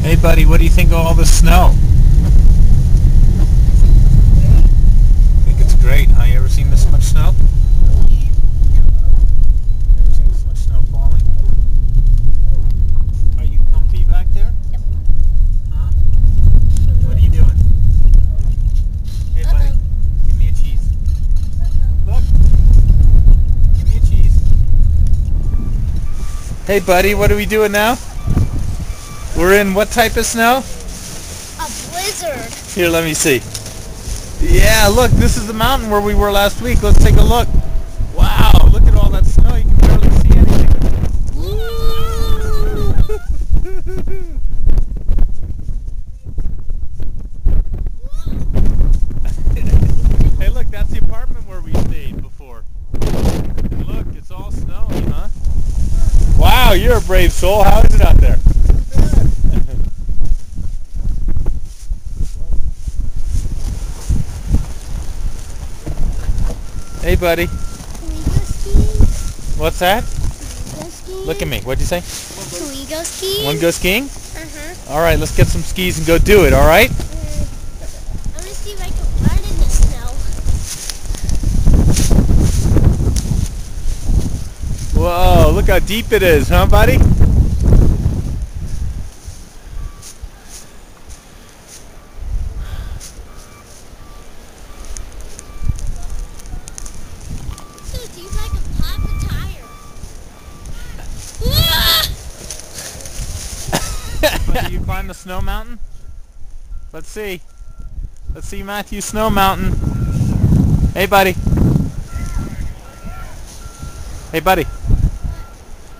Hey buddy, what do you think of all the snow? I think it's great, huh? You ever seen this much snow? You ever seen this much snow falling? Are you comfy back there? Yep. Huh? What are you doing? Hey buddy, give me a cheese. Look. Give me a cheese. Hey buddy, what are we doing now? We're in what type of snow? A blizzard. Here, let me see. Yeah, look, this is the mountain where we were last week. Let's take a look. Wow, look at all that snow. You can barely see anything. Hey, look, that's the apartment where we stayed before. And look, it's all snowing, huh? Wow, you're a brave soul. How is it out there? Hey buddy. Can we go skiing? What's that? Can we go skiing? Look at me. What'd you say? Can we go skiing? Want to go skiing? Uh-huh. Alright, let's get some skis and go do it, alright? I'm gonna see if I can run in the snow. Whoa, look how deep it is, huh buddy? So deep I can pop a tire. Buddy, you climb the snow mountain? Let's see. Let's see Matthew's snow mountain. Hey buddy. Hey buddy.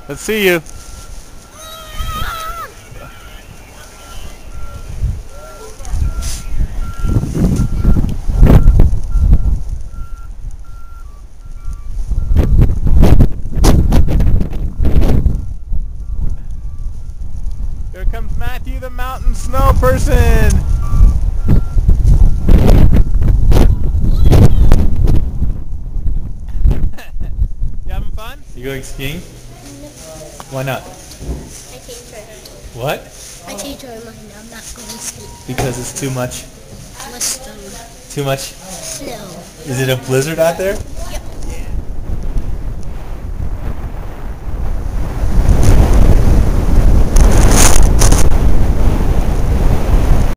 Let's see you. Here comes Matthew, the mountain snow person. You having fun? You going skiing? No. Why not? I changed my mind. What? I changed my mind. I'm not going skiing. Because it's too much. Blizzard. Too much. Snow. Is it a blizzard out there?